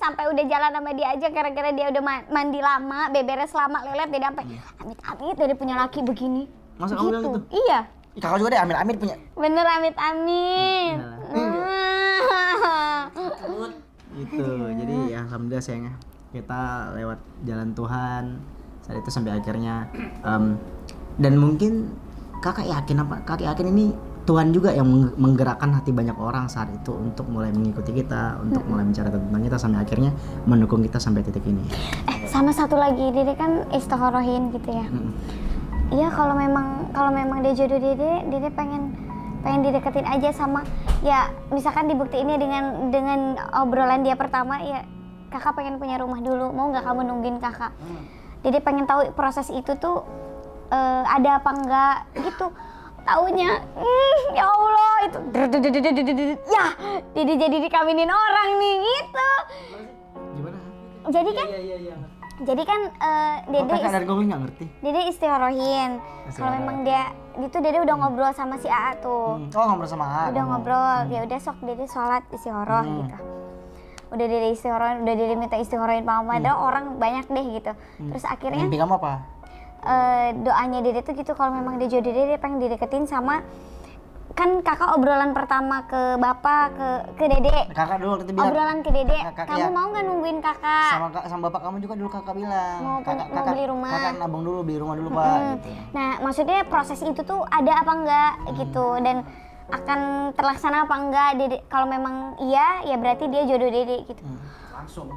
sampai udah jalan sama dia aja gara-gara dia udah mandi lama, beberes lama, lelet dia sampai amit-amit dari punya laki begini. Masa kamu bilang gitu? Iya. Kakak juga deh amit-amit punya. Bener amit-amit. Gitu. Jadi ya alhamdulillah sayangnya kita lewat jalan Tuhan saat itu sampai akhirnya dan mungkin kakak yakin ini Tuhan juga yang menggerakkan hati banyak orang saat itu untuk mulai mengikuti kita, untuk mulai mencari tentang kita sampai akhirnya mendukung kita sampai titik ini. Sama satu lagi, Dede kan istikharohin gitu ya. Iya, kalau memang dia jodoh Dede pengen dideketin aja sama, ya misalkan dibuktiin ya dengan obrolan dia pertama, ya kakak pengen punya rumah dulu, mau nggak kamu nungguin kakak? Dede pengen tahu proses itu tuh ada apa enggak gitu. Taunya, ya Allah itu, ya Dede jadi dikawinin orang nih gitu. Gimana? Jadi kan Dede dari gue nggak ngerti. Dede istikharohin. Kalau memang dia itu Dede udah ngobrol sama si AA tuh. Oh, ngobrol sama AA. Udah ngobrol. Ya udah sok Dede sholat istikharoh gitu. Udah Dede istikharohin, udah Dede minta istikharohin Mama, ada orang banyak deh gitu. Terus akhirnya mimpi kamu apa? Doanya Dede tuh gitu, kalau memang dia jodoh Dede pengen dideketin sama, kan kakak obrolan pertama ke bapak ke Dede. Kakak dulu waktu itu bilang. Obrolan ke Dede, kamu ya, mau nggak nungguin kakak? Sama bapak kamu juga dulu kakak bilang. Mau beli rumah. Kakak nabung dulu beli rumah dulu Pak. Gitu. Nah maksudnya proses itu tuh ada apa enggak gitu, dan akan terlaksana apa enggak Dede. Kalau memang iya ya berarti dia jodoh Dede gitu.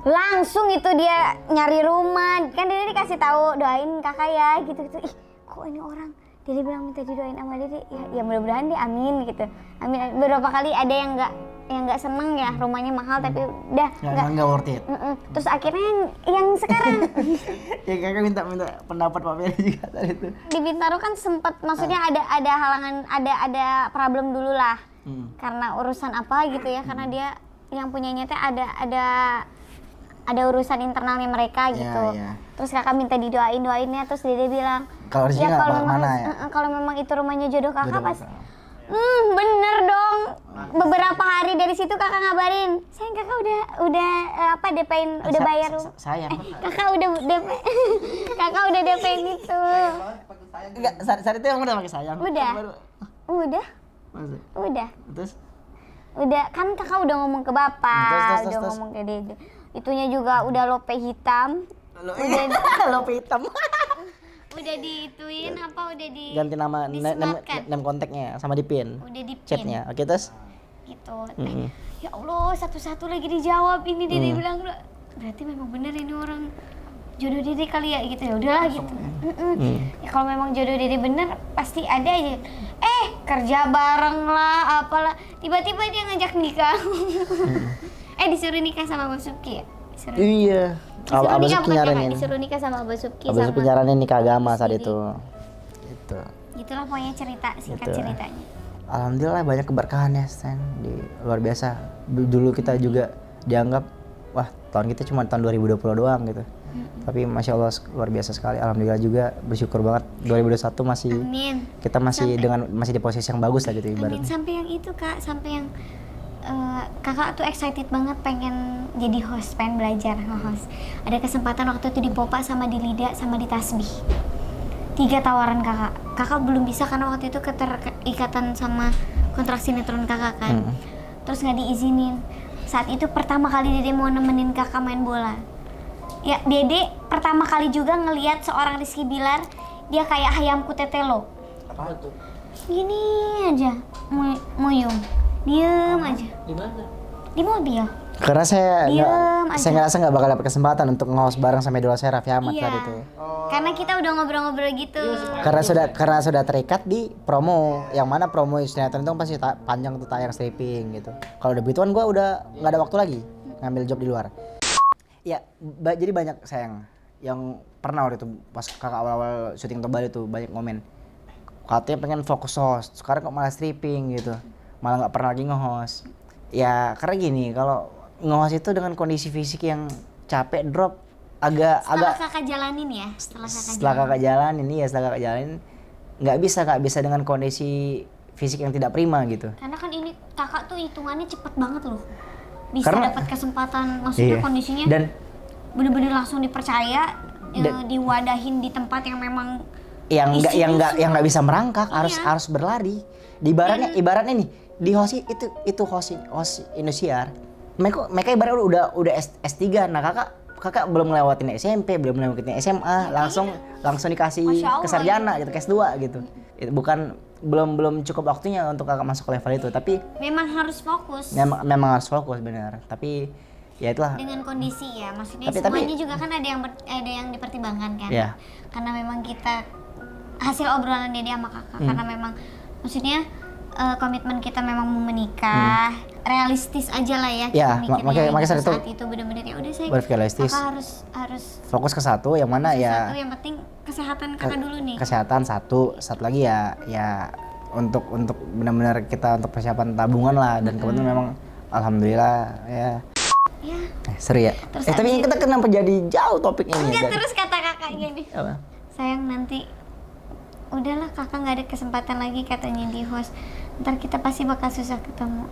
Langsung itu dia nyari rumah, kan Dede dikasih tahu doain kakak ya gitu. Ih kok ini orang, Dede bilang minta didoain sama Dede, ya mudah-mudahan dia amin gitu. Amin. Beberapa kali ada yang nggak seneng ya, rumahnya mahal tapi udah nggak worth it. Terus akhirnya yang sekarang ya kakak minta pendapat Pak Ferry juga tadi itu. di Bintaro kan sempat, maksudnya ada halangan, ada problem dulu lah karena urusan apa gitu ya, karena dia yang punyanya teh ada urusan internalnya mereka gitu. Terus kakak minta doainnya, terus Dede bilang kalau di sini ya, kalau memang itu rumahnya jodoh kakak pas bener dong. Beberapa hari dari situ kakak ngabarin, sayang kakak udah DP-in, udah bayar rumah. Sayang. Kakak udah DP. Kakak udah DP-in itu. Enggak, saat itu emang udah pakai sayang. Udah. Maksud? Udah. Terus? Udah, kan kakak udah ngomong ke bapak, udah ngomong ke Dede. Itunya juga udah lope hitam. Lope hitam. Udah diituin apa, udah ganti nama name kontaknya sama di pin. Udah di pin. Chatnya. Oke, terus? Gitu. Ya Allah, satu-satu lagi dijawab ini. Dede bilang berarti memang bener ini orang jodoh Dede kali ya gitu. Ya udahlah gitu. Ya kalau memang jodoh Dede bener pasti ada aja. Kerja bareng lah apalah, tiba-tiba dia ngajak nikah. Disuruh nikah sama Abah Subki ya? Iya. Abah Subki nyaranin. Disuruh nikah sama Abah Subki. Abah Subki nyaranin nikah agama saat itu. Gitu. Gitulah pokoknya singkat ceritanya. Alhamdulillah banyak keberkahan ya, Stan. Luar biasa. Dulu kita juga dianggap wah, tahun kita cuma tahun 2020 doang gitu. Tapi Masya Allah luar biasa sekali. Alhamdulillah juga bersyukur banget 2021 masih Amin. Kita masih masih di posisi yang bagus lah gitu ibaratnya. Amin. Sampai yang itu Kak, sampai yang kakak tuh excited banget pengen jadi host, pengen belajar nge-host. Ada kesempatan waktu itu di Popa sama di Lida sama di Tasbih. 3 tawaran kakak belum bisa karena waktu itu keterikatan sama kontrak sinetron kakak kan. Terus nggak diizinin. Saat itu pertama kali Dede mau nemenin kakak main bola. Ya Dede pertama kali juga ngelihat seorang Rizky Bilar, dia kayak ayamku tetelo. Apa itu? Gini aja, muyung. Diem aja. Di mana? Di mobil. Karena saya ngerasa nggak bakal dapat kesempatan untuk nge-host bareng sama Idola saya Raffi Ahmad saat itu. Karena kita udah ngobrol-ngobrol gitu. Karena sudah terikat di promo, yang mana promo sinetron itu pasti panjang tuh tayang stripping gitu. Kalau udah begituan gue udah nggak ada waktu lagi ngambil job di luar. Ya, jadi banyak sayang yang pernah waktu itu pas kakak awal-awal syuting Tobal itu banyak komen. Katanya pengen fokus host, sekarang kok malah stripping gitu. Malah nggak pernah lagi nge-host. Ya karena gini, kalau nge-host itu dengan kondisi fisik yang capek drop agak kakak jalanin ya, setelah kakak jalanin nggak bisa dengan kondisi fisik yang tidak prima gitu. Karena kan ini kakak tuh hitungannya cepet banget loh. bisa Karena- dapat kesempatan, maksudnya Iya. kondisinya Dan bener-bener langsung dipercaya, diwadahin di tempat yang memang yang Isi-isi. nggak bisa merangkak harus Iya. berlari. Di ibaratnya nih di host itu host Indosiar. Mereka ibaratnya udah S3. Nah, kakak belum ngelewatin SMP, belum ngelewatin SMA, langsung dikasih Masya Allah, ke sarjana gitu, ke S2 gitu. Itu bukan belum cukup waktunya untuk kakak masuk ke level itu, tapi memang harus fokus. memang harus fokus benar. Tapi ya itulah. Dengan kondisi ya, maksudnya Tapi- semuanya juga kan ada yang dipertimbangkan kan. Iya. Karena memang kita hasil obrolan dia sama kakak, karena memang maksudnya komitmen kita memang mau menikah, realistis aja lah ya. Ya, kita mikirnya makanya gitu. saat itu saat itu benar-benar ya udah saya berpikir realistis. kakak harus Fokus ke satu yang mana ya satu, yang penting kesehatan kakak dulu nih. kesehatan satu lagi ya untuk benar-benar kita untuk persiapan tabungan lah, dan kebetulan memang alhamdulillah ya Ya, seru ya. Terus Tapi abis- kita kenapa jadi jauh topik ini enggak, ya? terus kata kakak gini, Apa? sayang nanti udahlah kakak nggak ada kesempatan lagi katanya di host, ntar kita pasti bakal susah ketemu,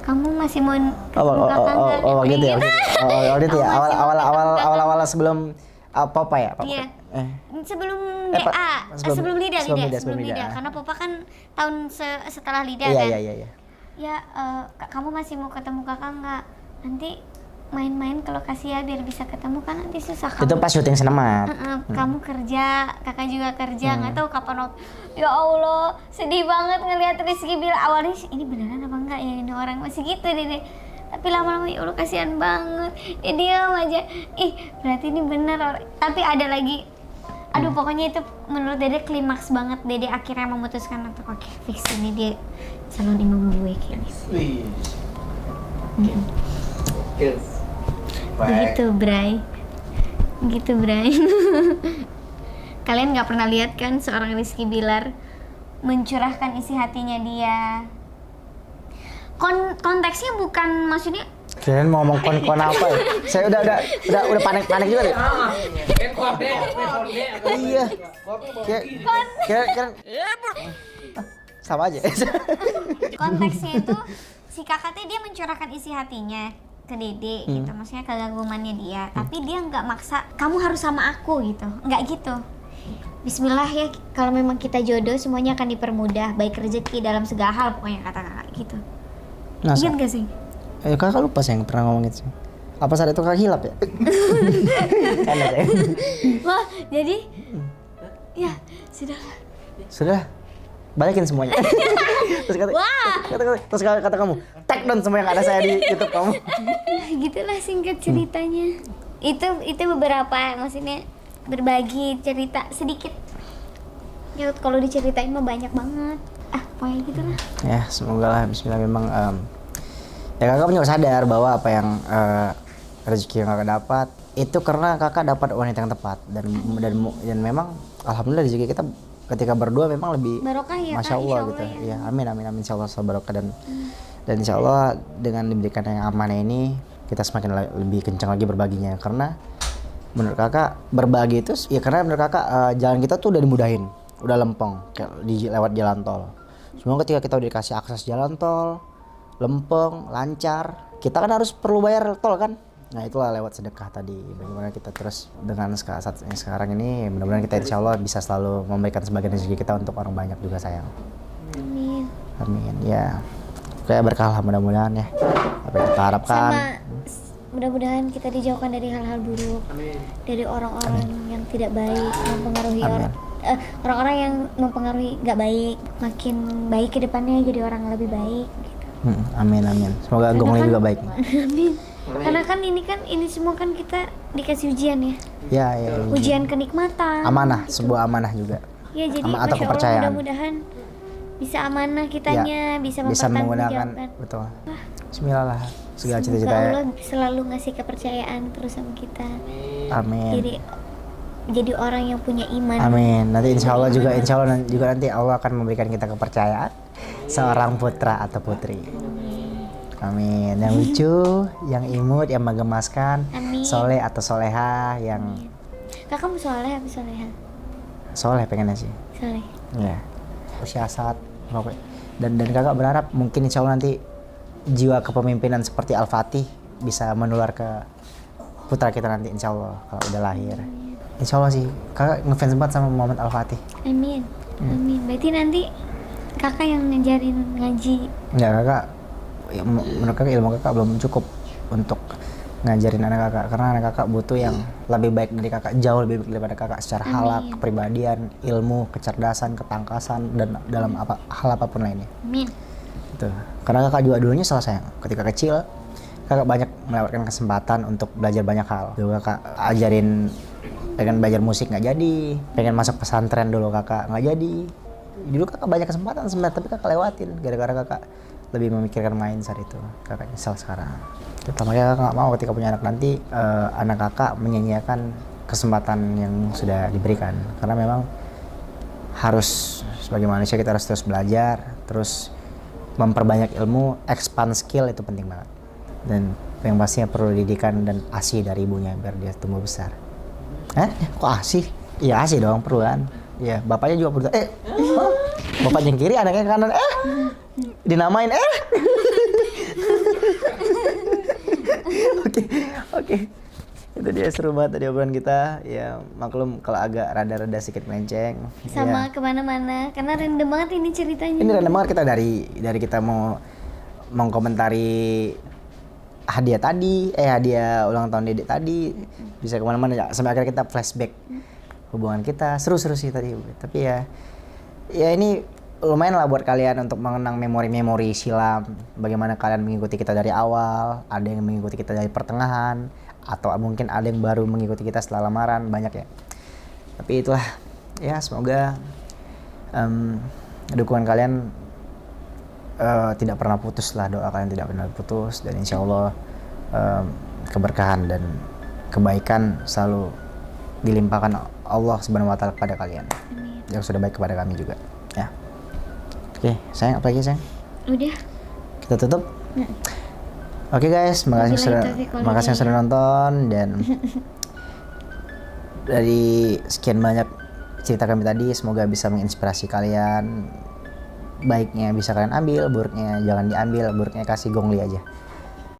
kamu masih mau ketemu kakak nggak? gitu ya. Gitu ya. Kamu masih mau ketemu kakak? Awal sebelum apa ya? Iya. Sebelum Eh, Pak, DA, sebelum lidah, sebelum lidah. karena Papa kan tahun setelah lidah Iya, kan. iya. Ya, kamu masih mau ketemu kakak nggak? Nanti main-main ke lokasi ya biar bisa ketemu, kan nanti susah kamu. Itu pas syuting Sinemat. Kamu kerja, kakak juga kerja, nggak tahu kapan waktu. Ya Allah, sedih banget ngelihat Rizky bilang awalnya ini beneran apa enggak ya, ini orang masih gitu deh. Tapi lama-lama ya Allah kasihan banget. Ya diam aja. Ih, berarti ini bener. Tapi ada lagi. Aduh, pokoknya itu menurut Dede klimaks banget. Dede akhirnya memutuskan untuk oke, fix ini dia calon imam gue kayaknya. Begitu, Bray. Gitu, Bray. Kalian nggak pernah lihat kan seorang Rizky Bilar mencurahkan isi hatinya dia. Konteksnya bukan maksudnya Kirain mau ngomong kon apa ya? Saya udah panik juga deh. Iya. Kira sama aja. konteksnya itu si kakak teh dia mencurahkan isi hatinya ke Dede gitu, maksudnya kagagumannya dia, tapi dia nggak maksa kamu harus sama aku gitu, nggak gitu. Bismillah ya, kalau memang kita jodoh semuanya akan dipermudah, baik rezeki dalam segala hal, pokoknya kata kakak gitu. Ingat gak sih? Kakak lupa sih yang pernah ngomong itu. Apa saat itu kakak hilap ya? Enak ya? Wah, jadi ya Sudah, balikin semuanya. Terus kata kamu, tag down semua yang ada saya di YouTube kamu. gitulah singkat ceritanya. Itu beberapa, maksudnya berbagi cerita sedikit. Ya kalau diceritain mah banyak banget. Pokoknya gitulah. Ya, semoga lah bismillah memang ya kakak juga sadar bahwa apa yang rezeki yang kakak dapat itu karena kakak dapat wanita yang tepat, dan memang alhamdulillah rezeki kita ketika berdua memang lebih Barokah ya, Masya Kak, Allah insya gitu Allah ya. Amin insya Allah selalu barokah, dan insya Allah dengan diberikan yang amanah ini kita semakin lebih kencang lagi berbaginya, karena menurut kakak berbagi itu ya karena menurut kakak jalan kita tuh udah dimudahin, udah lempeng kayak lewat jalan tol. Semua ketika kita udah dikasih akses jalan tol lempeng, lancar, kita kan harus perlu bayar tol kan. Nah itulah lewat sedekah tadi, bagaimana kita terus dengan saat yang sekarang ini, mudah-mudahan kita insya Allah bisa selalu memberikan sebagian rezeki kita untuk orang banyak juga sayang. Amin. Amin ya. Kayak berkah lah mudah-mudahan ya. Apa yang kita harapkan. Sama mudah-mudahan kita dijauhkan dari hal-hal buruk, dari orang-orang yang tidak baik, mempengaruhi orang-orang yang mempengaruhi nggak baik, makin baik ke depannya jadi orang yang lebih baik. Amin. Semoga gongnya juga baik. Amin. Karena kan ini semua kan kita dikasih ujian ya. Ya. Ujian kenikmatan. Amanah, sebuah amanah juga. Ya jadi atau Masya Allah kepercayaan. mudah-mudahan bisa amanah kitanya, bisa menggunakan mempertanggungjawabkan. betul. Bismillah lah segala Semoga cita-cita ya. Allah selalu ngasih kepercayaan terus sama kita. Amin. Jadi orang yang punya iman. Amin. Nanti insya Allah juga nanti Allah akan memberikan kita kepercayaan seorang putra atau putri. Amin. Yang lucu, yang imut, yang menggemaskan, Amin. soleh atau soleha yang Kakak mau soleh apa soleha? soleh pengennya sih. Soleh. Ya. Siasat. Dan kakak berharap mungkin insya Allah nanti jiwa kepemimpinan seperti Al-Fatih bisa menular ke putra kita nanti insya Allah kalau udah lahir. Insya Allah sih, kakak ngefans banget sama Muhammad Al-Fatih. Amin. Amin. Berarti nanti kakak yang ngajarin ngaji. Enggak, kakak, menurut kakak ilmu kakak belum cukup untuk ngajarin anak kakak, karena anak kakak butuh yang lebih baik dari kakak, jauh lebih baik daripada kakak secara halak, kepribadian, ilmu, kecerdasan, ketangkasan, dan dalam hal apapun lainnya. Amin. Gitu. Karena kakak juga dulunya salah sayang. Ketika kecil, kakak banyak melewatkan kesempatan untuk belajar banyak hal. Dulu kakak ajarin, pengen belajar musik nggak jadi, pengen masuk pesantren dulu kakak nggak jadi. Dulu kakak banyak kesempatan sebenarnya, tapi kakak lewatin gara-gara kakak lebih memikirkan main saat itu. Kakak nyesal sekarang. Makanya kakak nggak mau ketika punya anak nanti anak kakak menyia-nyiakan kesempatan yang sudah diberikan. Karena memang harus sebagai manusia kita harus terus belajar, terus memperbanyak ilmu, expand skill itu penting banget. Dan yang pastinya perlu didikan dan ASI dari ibunya biar dia tumbuh besar. Kok ASI? Iya ASI dong, perlu kan? Iya, bapaknya juga perlu. Bapak yang kiri, anaknya yang kanan. Dinamain Oke. Itu dia, seru banget tadi obrolan kita. Ya maklum kalau agak rada-rada sedikit melenceng. Sama kemana-mana, karena random banget ini ceritanya. Ini random banget, kita dari kita mau mengkomentari hadiah ulang tahun Dedek tadi, bisa kemana-mana ya, sampai akhirnya kita flashback hubungan kita. Seru sih tadi, tapi ya ini lumayan lah buat kalian untuk mengenang memori-memori silam, bagaimana kalian mengikuti kita dari awal, ada yang mengikuti kita dari pertengahan, atau mungkin ada yang baru mengikuti kita setelah lamaran, banyak ya. Tapi itulah ya, semoga dukungan kalian tidak pernah putus lah, doa kalian tidak pernah putus, dan insya Allah keberkahan dan kebaikan selalu dilimpahkan Allah Subhanahu wa Ta'ala kepada kalian. Amin. Yang sudah baik kepada kami juga ya. Oke, sayang, apa lagi sayang? Udah, kita tutup. Oke guys, makasih yang sudah nonton, dan dari sekian banyak cerita kami tadi, semoga bisa menginspirasi kalian. Baiknya bisa kalian ambil, buruknya jangan diambil, buruknya kasih gongli aja.